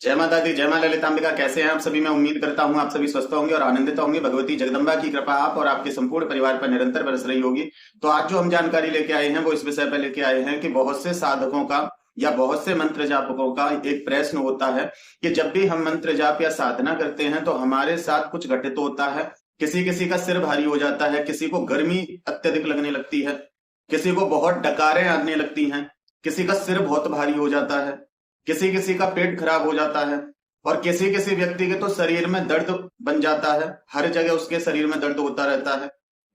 जय माता दी, जय मां ललितांबिका। कैसे हैं आप सभी? मैं उम्मीद करता हूं आप सभी स्वस्थ होंगे और आनंदित होंगे। भगवती जगदम्बा की कृपा आप और आपके संपूर्ण परिवार पर निरंतर बरस रही होगी। तो आज जो हम जानकारी लेके आए हैं वो इस विषय पर लेके आए हैं कि बहुत से साधकों का या बहुत से मंत्र जापकों का एक प्रश्न होता है कि जब भी हम मंत्र जाप या साधना करते हैं तो हमारे साथ कुछ घटित होता है। किसी किसी का सिर भारी हो जाता है, किसी को गर्मी अत्यधिक लगने लगती है, किसी को बहुत डकारें आने लगती हैं, किसी का सिर बहुत भारी हो जाता है, किसी किसी का पेट खराब हो जाता है और किसी किसी व्यक्ति के तो शरीर में दर्द बन जाता है। हर जगह उसके शरीर में दर्द होता रहता है।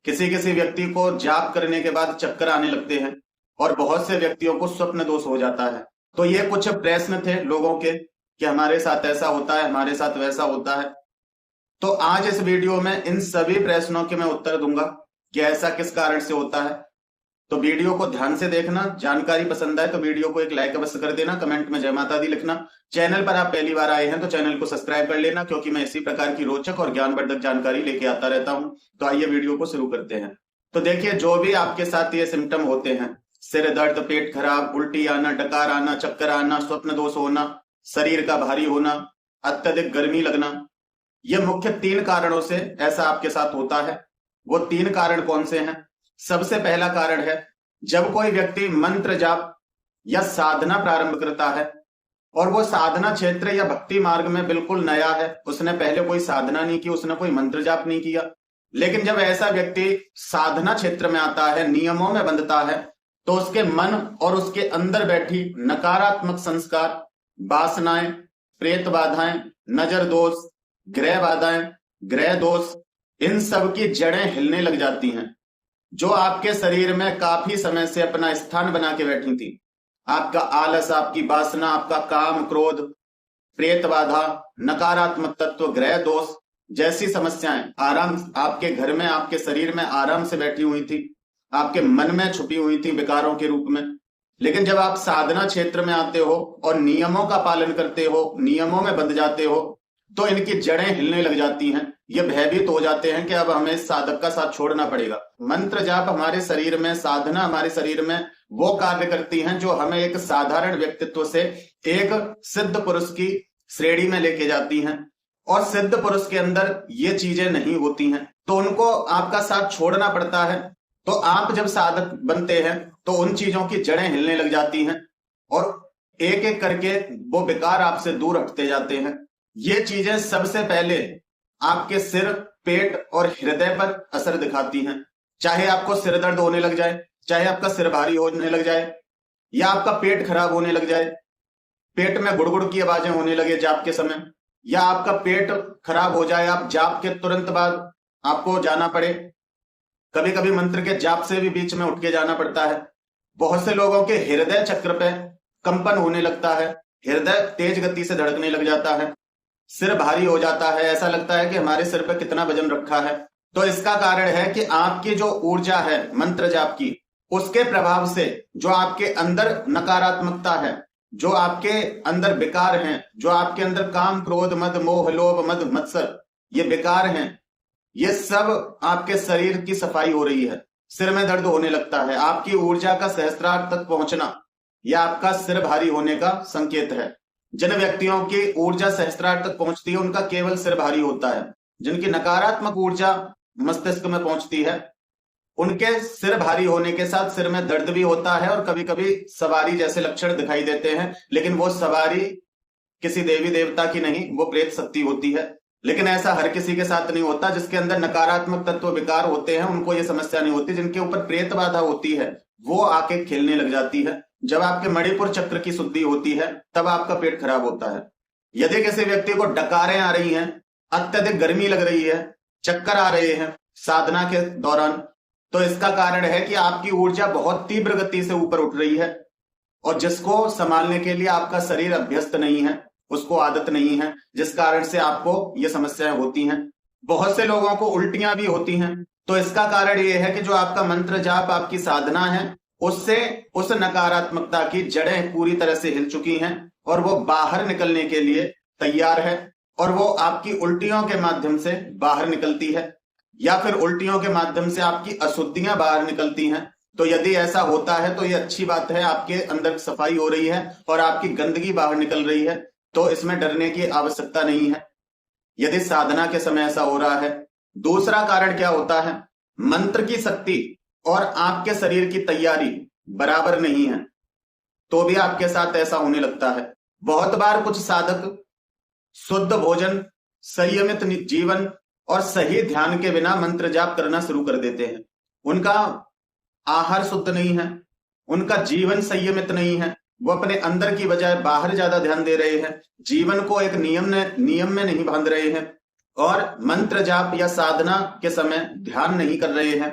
किसी किसी व्यक्ति को जाप करने के बाद चक्कर आने लगते हैं और बहुत से व्यक्तियों को स्वप्न दोष हो जाता है। तो ये कुछ प्रश्न थे लोगों के कि हमारे साथ ऐसा होता है, हमारे साथ वैसा होता है। तो आज इस वीडियो में इन सभी प्रश्नों के मैं उत्तर दूंगा कि ऐसा किस कारण से होता है। तो वीडियो को ध्यान से देखना। जानकारी पसंद आए तो वीडियो को एक लाइक अवश्य कर देना, कमेंट में जय माता दी लिखना। चैनल पर आप पहली बार आए हैं तो चैनल को सब्सक्राइब कर लेना, क्योंकि मैं इसी प्रकार की रोचक और ज्ञानवर्धक जानकारी लेके आता रहता हूं। तो आइए वीडियो को शुरू करते हैं। तो देखिए, जो भी आपके साथ ये सिम्टम होते हैं, सिर दर्द, पेट खराब, उल्टी आना, डकार आना, चक्कर आना, स्वप्न दोष होना, शरीर का भारी होना, अत्यधिक गर्मी लगना, ये मुख्य 3 कारणों से ऐसा आपके साथ होता है। वो 3 कारण कौन से हैं? सबसे पहला कारण है, जब कोई व्यक्ति मंत्र जाप या साधना प्रारंभ करता है और वो साधना क्षेत्र या भक्ति मार्ग में बिल्कुल नया है, उसने पहले कोई साधना नहीं की, उसने कोई मंत्र जाप नहीं किया, लेकिन जब ऐसा व्यक्ति साधना क्षेत्र में आता है, नियमों में बंधता है, तो उसके मन और उसके अंदर बैठी नकारात्मक संस्कार, वासनाएं, प्रेत बाधाएं, नजर दोष, ग्रह बाधाएं, ग्रह दोष, इन सब की जड़ें हिलने लग जाती हैं। जो आपके शरीर में काफी समय से अपना स्थान बना के बैठी थी, आपका आलस, आपकी वासना, आपका काम क्रोध, प्रेत बाधा, नकारात्मक तत्व, ग्रह दोष जैसी समस्याएं आराम आपके घर में, आपके शरीर में आराम से बैठी हुई थी, आपके मन में छुपी हुई थी विकारों के रूप में। लेकिन जब आप साधना क्षेत्र में आते हो और नियमों का पालन करते हो, नियमों में बंध जाते हो, तो इनकी जड़ें हिलने लग जाती हैं। ये भयभीत हो जाते हैं कि अब हमें साधक का साथ छोड़ना पड़ेगा। मंत्र जाप हमारे शरीर में, साधना हमारे शरीर में वो कार्य करती हैं जो हमें एक साधारण व्यक्तित्व से एक सिद्ध पुरुष की श्रेणी में लेके जाती हैं। और सिद्ध पुरुष के अंदर ये चीजें नहीं होती हैं, तो उनको आपका साथ छोड़ना पड़ता है। तो आप जब साधक बनते हैं तो उन चीजों की जड़ें हिलने लग जाती हैं और एक एक करके वो विकार आपसे दूर हटते जाते हैं। ये चीजें सबसे पहले आपके सिर, पेट और हृदय पर असर दिखाती हैं। चाहे आपको सिर दर्द होने लग जाए, चाहे आपका सिर भारी होने लग जाए, या आपका पेट खराब होने लग जाए, पेट में गुड़गुड़ की आवाजें होने लगे जाप के समय, या आपका पेट खराब हो जाए, आप जाप के तुरंत बाद आपको जाना पड़े। कभी कभी मंत्र के जाप से भी बीच में उठ के जाना पड़ता है। बहुत से लोगों के हृदय चक्र पे कंपन होने लगता है, हृदय तेज गति से धड़कने लग जाता है, सिर भारी हो जाता है, ऐसा लगता है कि हमारे सिर पे कितना वजन रखा है। तो इसका कारण है कि आपकी जो ऊर्जा है मंत्र जाप की, उसके प्रभाव से जो आपके अंदर नकारात्मकता है, जो आपके अंदर विकार हैं, जो आपके अंदर काम क्रोध मद मोह लोभ मद मत्सर, ये विकार हैं, ये सब आपके शरीर की सफाई हो रही है। सिर में दर्द होने लगता है, आपकी ऊर्जा का सहस्त्रार तक पहुंचना यह आपका सिर भारी होने का संकेत है। जिन व्यक्तियों की ऊर्जा सहस्त्रार तक पहुंचती है उनका केवल सिर भारी होता है। जिनकी नकारात्मक ऊर्जा मस्तिष्क में पहुंचती है उनके सिर भारी होने के साथ सिर में दर्द भी होता है और कभी कभी सवारी जैसे लक्षण दिखाई देते हैं, लेकिन वो सवारी किसी देवी देवता की नहीं, वो प्रेत शक्ति होती है। लेकिन ऐसा हर किसी के साथ नहीं होता। जिसके अंदर नकारात्मक तत्व विकार होते हैं उनको ये समस्या नहीं होती। जिनके ऊपर प्रेत बाधा होती है वो आके खेलने लग जाती है। जब आपके मणिपुर चक्र की शुद्धि होती है तब आपका पेट खराब होता है। यदि किसी व्यक्ति को डकारें आ रही हैं, अत्यधिक गर्मी लग रही है, चक्कर आ रहे हैं साधना के दौरान, तो इसका कारण है कि आपकी ऊर्जा बहुत तीव्र गति से ऊपर उठ रही है और जिसको संभालने के लिए आपका शरीर अभ्यस्त नहीं है, उसको आदत नहीं है, जिस कारण से आपको ये समस्याएं होती हैं। बहुत से लोगों को उल्टियां भी होती हैं। तो इसका कारण ये है कि जो आपका मंत्र जाप, आपकी साधना है, उससे उस नकारात्मकता की जड़ें पूरी तरह से हिल चुकी हैं और वो बाहर निकलने के लिए तैयार है और वो आपकी उल्टियों के माध्यम से बाहर निकलती है या फिर उल्टियों के माध्यम से आपकी अशुद्धियां बाहर निकलती हैं। तो यदि ऐसा होता है तो ये अच्छी बात है, आपके अंदर सफाई हो रही है और आपकी गंदगी बाहर निकल रही है। तो इसमें डरने की आवश्यकता नहीं है यदि साधना के समय ऐसा हो रहा है। दूसरा कारण क्या होता है, मंत्र की शक्ति और आपके शरीर की तैयारी बराबर नहीं है, तो भी आपके साथ ऐसा होने लगता है। बहुत बार कुछ साधक शुद्ध भोजन, संयमित जीवन और सही ध्यान के बिना मंत्र जाप करना शुरू कर देते हैं। उनका आहार शुद्ध नहीं है, उनका जीवन संयमित नहीं है, वो अपने अंदर की बजाय बाहर ज्यादा ध्यान दे रहे हैं, जीवन को एक नियम में नहीं बांध रहे हैं और मंत्र जाप या साधना के समय ध्यान नहीं कर रहे हैं,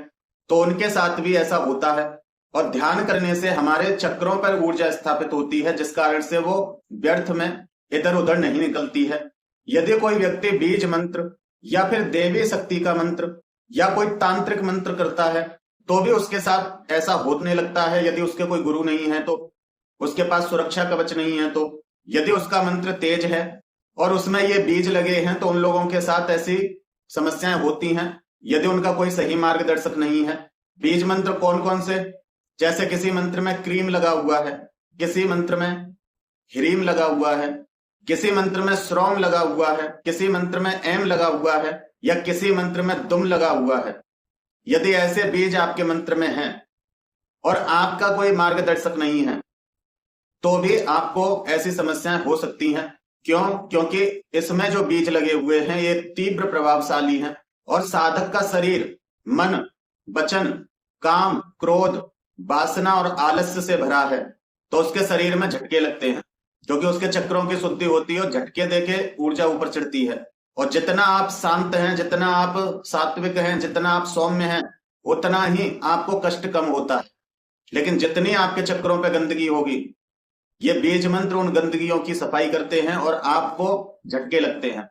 तो उनके साथ भी ऐसा होता है। और ध्यान करने से हमारे चक्रों पर ऊर्जा स्थापित होती है, जिस कारण से वो व्यर्थ में इधर उधर नहीं निकलती है। यदि कोई व्यक्ति बीज मंत्र या फिर देवी शक्ति का मंत्र या कोई तांत्रिक मंत्र करता है, तो भी उसके साथ ऐसा होने लगता है। यदि उसके कोई गुरु नहीं है, तो उसके पास सुरक्षा कवच नहीं है, तो यदि उसका मंत्र तेज है और उसमें ये बीज लगे हैं, तो उन लोगों के साथ ऐसी समस्याएं होती हैं यदि उनका कोई सही मार्गदर्शक नहीं है। बीज मंत्र कौन कौन से, जैसे किसी मंत्र में क्रीम लगा हुआ है, किसी मंत्र में ह्रीम लगा हुआ है, किसी मंत्र में श्रोम लगा हुआ है, किसी मंत्र में एम लगा हुआ है, या किसी मंत्र में दुम लगा हुआ है। यदि ऐसे बीज आपके मंत्र में हैं और आपका कोई मार्गदर्शक नहीं है, तो भी आपको ऐसी समस्याएं हो सकती हैं। क्यों? क्योंकि इसमें जो बीज लगे हुए हैं ये तीव्र प्रभावशाली हैं और साधक का शरीर मन, वचन, काम, क्रोध, वासना और आलस्य से भरा है, तो उसके शरीर में झटके लगते हैं, क्योंकि उसके चक्रों की शुद्धि होती है और झटके देके ऊर्जा ऊपर चढ़ती है। और जितना आप शांत हैं, जितना आप सात्विक हैं, जितना आप सौम्य हैं, उतना ही आपको कष्ट कम होता है। लेकिन जितनी आपके चक्रों पे गंदगी होगी, ये बीज मंत्र उन गंदगियों की सफाई करते हैं और आपको झटके लगते हैं,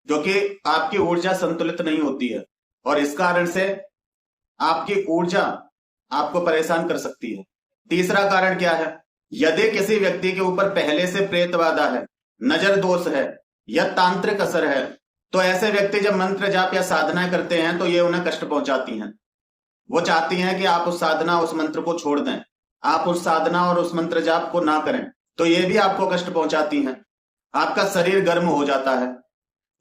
क्योंकि आपकी ऊर्जा संतुलित नहीं होती है और इस कारण से आपकी ऊर्जा आपको परेशान कर सकती है। तीसरा कारण क्या है, यदि किसी व्यक्ति के ऊपर पहले से प्रेत बाधा है, नजर दोष है या तांत्रिक असर है, तो ऐसे व्यक्ति जब मंत्र जाप या साधना करते हैं तो ये उन्हें कष्ट पहुंचाती हैं। वो चाहती हैं कि आप उस साधना, उस मंत्र को छोड़ दें, आप उस साधना और उस मंत्र जाप को ना करें, तो ये भी आपको कष्ट पहुंचाती हैं। आपका शरीर गर्म हो जाता है,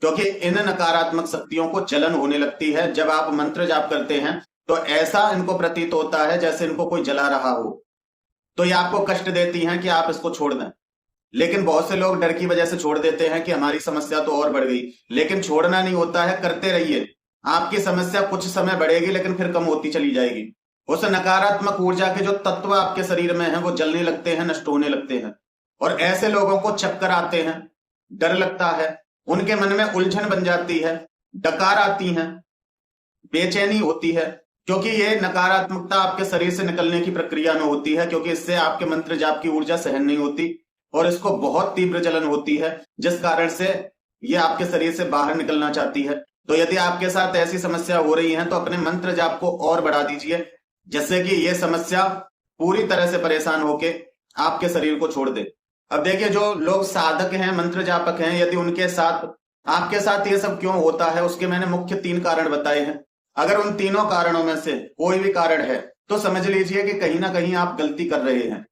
क्योंकि इन नकारात्मक शक्तियों को जलन होने लगती है। जब आप मंत्र जाप करते हैं तो ऐसा इनको प्रतीत होता है जैसे इनको कोई जला रहा हो, तो ये आपको कष्ट देती हैं कि आप इसको छोड़ दें। लेकिन बहुत से लोग डर की वजह से छोड़ देते हैं कि हमारी समस्या तो और बढ़ गई, लेकिन छोड़ना नहीं होता है, करते रहिए। आपकी समस्या कुछ समय बढ़ेगी लेकिन फिर कम होती चली जाएगी। उस नकारात्मक ऊर्जा के जो तत्व आपके शरीर में हैं वो जलने लगते हैं, नष्ट होने लगते हैं। और ऐसे लोगों को चक्कर आते हैं, डर लगता है, उनके मन में उलझन बन जाती है, डकार आती हैं, बेचैनी होती है, क्योंकि ये नकारात्मकता आपके शरीर से निकलने की प्रक्रिया में होती है, क्योंकि इससे आपके मंत्र जाप की ऊर्जा सहन नहीं होती और इसको बहुत तीव्र जलन होती है, जिस कारण से ये आपके शरीर से बाहर निकलना चाहती है। तो यदि आपके साथ ऐसी समस्या हो रही है तो अपने मंत्र जाप को और बढ़ा दीजिए, जिससे कि ये समस्या पूरी तरह से परेशान होके आपके शरीर को छोड़ दे। अब देखिए, जो लोग साधक हैं, मंत्र जापक हैं, यदि उनके साथ, आपके साथ ये सब क्यों होता है, उसके मैंने मुख्य 3 कारण बताए हैं। अगर उन तीनों कारणों में से कोई भी कारण है तो समझ लीजिए कि कहीं ना कहीं आप गलती कर रहे हैं,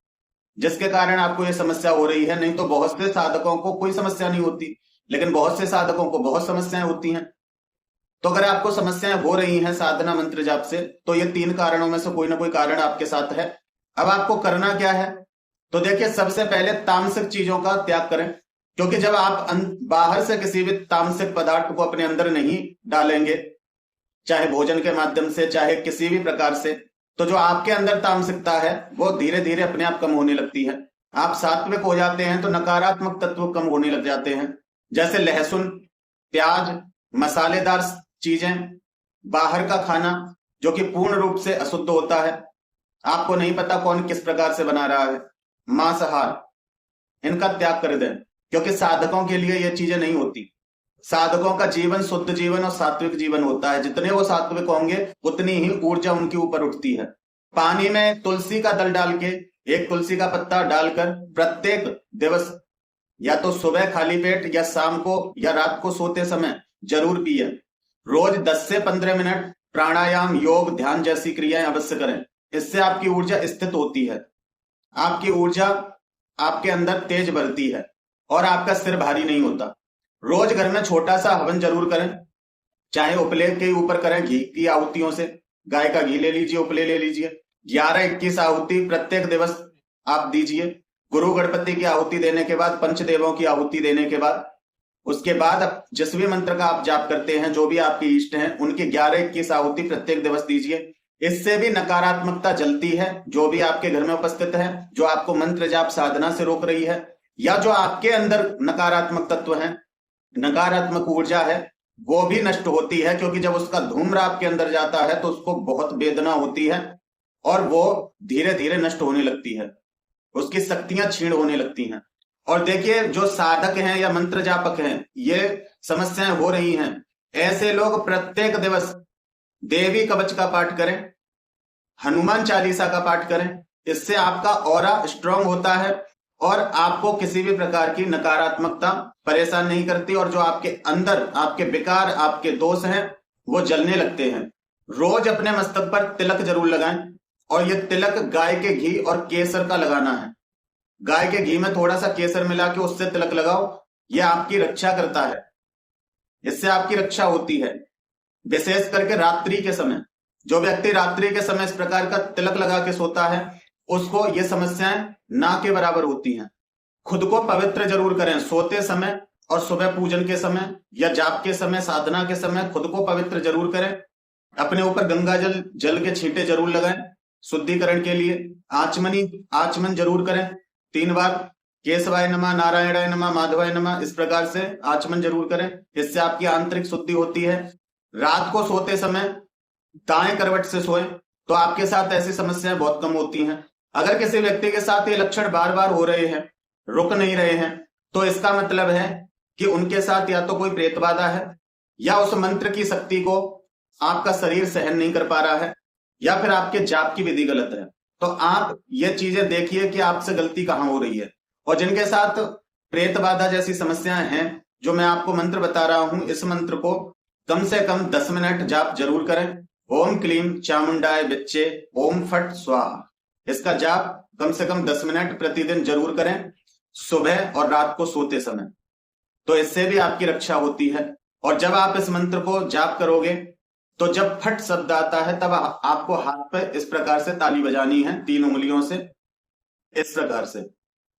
जिसके कारण आपको ये समस्या हो रही है। नहीं तो बहुत से साधकों को कोई समस्या नहीं होती, लेकिन बहुत से साधकों को बहुत समस्याएं होती हैं। तो अगर आपको समस्याएं हो रही हैं साधना मंत्र जाप से, तो ये 3 कारणों में से कोई ना कोई कारण आपके साथ है। अब आपको करना क्या है, तो देखिए, सबसे पहले तामसिक चीजों का त्याग करें, क्योंकि जब आप बाहर से किसी भी तामसिक पदार्थ को अपने अंदर नहीं डालेंगे, चाहे भोजन के माध्यम से, चाहे किसी भी प्रकार से, तो जो आपके अंदर तामसिकता है वो धीरे धीरे अपने आप कम होने लगती है। आप सात्विक हो जाते हैं तो नकारात्मक तत्व कम होने लग जाते हैं, जैसे लहसुन, प्याज, मसालेदार चीजें, बाहर का खाना जो कि पूर्ण रूप से अशुद्ध होता है, आपको नहीं पता कौन किस प्रकार से बना रहा है, मांसाहार, इनका त्याग कर दें, क्योंकि साधकों के लिए ये चीजें नहीं होती। साधकों का जीवन शुद्ध जीवन और सात्विक जीवन होता है। जितने वो सात्विक होंगे उतनी ही ऊर्जा उनके ऊपर उठती है। पानी में तुलसी का दल डाल के, एक तुलसी का पत्ता डालकर प्रत्येक दिवस या तो सुबह खाली पेट या शाम को या रात को सोते समय जरूर पिए। रोज 10 से 15 मिनट प्राणायाम, योग, ध्यान जैसी क्रियाएं अवश्य करें। इससे आपकी ऊर्जा स्थित होती है, आपकी ऊर्जा आपके अंदर तेज बढ़ती है और आपका सिर भारी नहीं होता। रोज घर में छोटा सा हवन जरूर करें, चाहे उपले के ऊपर करें घी की आहुतियों से। गाय का घी ले लीजिए, उपले ले लीजिए। 11-21 आहुति प्रत्येक दिवस आप दीजिए। गुरु गणपति की आहुति देने के बाद, पंचदेवों की आहुति देने के बाद, उसके बाद अब जिस भी मंत्र का आप जाप करते हैं, जो भी आपके इष्ट हैं, उनकी 11-21 आहुति प्रत्येक दिवस दीजिए। इससे भी नकारात्मकता जलती है, जो भी आपके घर में उपस्थित है, जो आपको मंत्र जाप साधना से रोक रही है, या जो आपके अंदर नकारात्मक तत्व है, नकारात्मक ऊर्जा है, वो भी नष्ट होती है। क्योंकि जब उसका धूम्र आपके अंदर जाता है तो उसको बहुत वेदना होती है और वो धीरे धीरे नष्ट होने लगती है, उसकी शक्तियां क्षीण होने लगती हैं। और देखिए, जो साधक हैं या मंत्र जापक हैं, ये समस्याएं हो रही हैं, ऐसे लोग प्रत्येक दिवस देवी कवच का पाठ करें, हनुमान चालीसा का पाठ करें। इससे आपका ऑरा स्ट्रांग होता है और आपको किसी भी प्रकार की नकारात्मकता परेशान नहीं करती, और जो आपके अंदर आपके विकार, आपके दोष हैं, वो जलने लगते हैं। रोज अपने मस्तक पर तिलक जरूर लगाएं, और ये तिलक गाय के घी और केसर का लगाना है। गाय के घी में थोड़ा सा केसर मिला के उससे तिलक लगाओ, यह आपकी रक्षा करता है, इससे आपकी रक्षा होती है। विशेष करके रात्रि के समय, जो व्यक्ति रात्रि के समय इस प्रकार का तिलक लगा के सोता है, उसको ये समस्याएं ना के बराबर होती हैं। खुद को पवित्र जरूर करें सोते समय और सुबह पूजन के समय या जाप के समय, साधना के समय खुद को पवित्र जरूर करें। अपने ऊपर गंगा जल के छींटे जरूर लगाएं शुद्धिकरण के लिए। आचमन जरूर करें 3 बार, केशवाय नमः, नारायणाय नमः, माधवाय नमः, इस प्रकार से आचमन जरूर करें। इससे आपकी आंतरिक शुद्धि होती है। रात को सोते समय दाएं करवट से सोएं, तो आपके साथ ऐसी समस्याएं बहुत कम होती हैं। अगर किसी व्यक्ति के साथ ये लक्षण बार बार हो रहे हैं, रुक नहीं रहे हैं, तो इसका मतलब है कि उनके साथ या तो कोई प्रेत बाधा है, या उस मंत्र की शक्ति को आपका शरीर सहन नहीं कर पा रहा है, या फिर आपके जाप की विधि गलत है। तो आप ये चीजें देखिए कि आपसे गलती कहां हो रही है। और जिनके साथ प्रेत बाधा जैसी समस्याएं हैं, जो मैं आपको मंत्र बता रहा हूं, इस मंत्र को कम से कम 10 मिनट जाप जरूर करें। ओम क्लीम चामुंडाय विच्चे ओम फट स्वाहा। इसका जाप कम से कम 10 मिनट प्रतिदिन जरूर करें, सुबह और रात को सोते समय। तो इससे भी आपकी रक्षा होती है। और जब आप इस मंत्र को जाप करोगे, तो जब फट शब्द आता है, तब आपको हाथ पे इस प्रकार से ताली बजानी है 3 उंगलियों से, इस प्रकार से।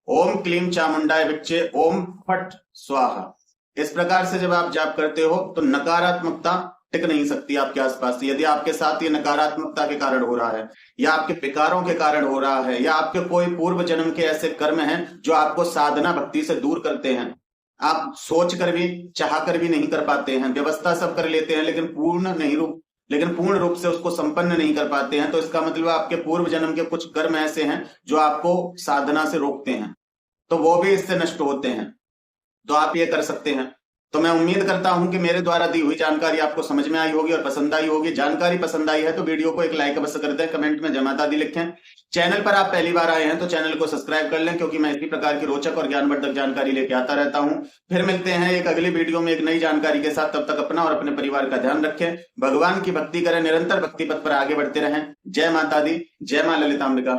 ओम क्लीम चामुंडाय विच्चे ओम फट स्वाहा। इस प्रकार से जब आप जाप करते हो, तो नकारात्मकता टिक नहीं सकती आपके आसपास। यदि आपके साथ ये नकारात्मकता के कारण हो रहा है, या आपके विकारों के कारण हो रहा है, या आपके कोई पूर्व जन्म के ऐसे कर्म हैं जो आपको साधना भक्ति से दूर करते हैं, आप सोच कर भी, चाह कर भी नहीं कर पाते हैं, व्यवस्था सब कर लेते हैं, लेकिन पूर्ण रूप से उसको संपन्न नहीं कर पाते हैं, तो इसका मतलब आपके पूर्व जन्म के कुछ कर्म ऐसे हैं जो आपको साधना से रोकते हैं, तो वो भी इससे नष्ट होते हैं। तो आप ये कर सकते हैं। तो मैं उम्मीद करता हूं कि मेरे द्वारा दी हुई जानकारी आपको समझ में आई होगी और पसंद आई होगी। जानकारी पसंद आई है तो वीडियो को एक लाइक अवश्य कर दें, कमेंट में जय माता दी लिखें। चैनल पर आप पहली बार आए हैं तो चैनल को सब्सक्राइब कर लें, क्योंकि मैं इसी प्रकार की रोचक और ज्ञानवर्धक जानकारी लेके आता रहता हूं। फिर मिलते हैं एक अगली वीडियो में एक नई जानकारी के साथ। तब तक अपना और अपने परिवार का ध्यान रखें, भगवान की भक्ति करें, निरंतर भक्ति पथ पर आगे बढ़ते रहें। जय माता दी, जय मां ललितांबिका।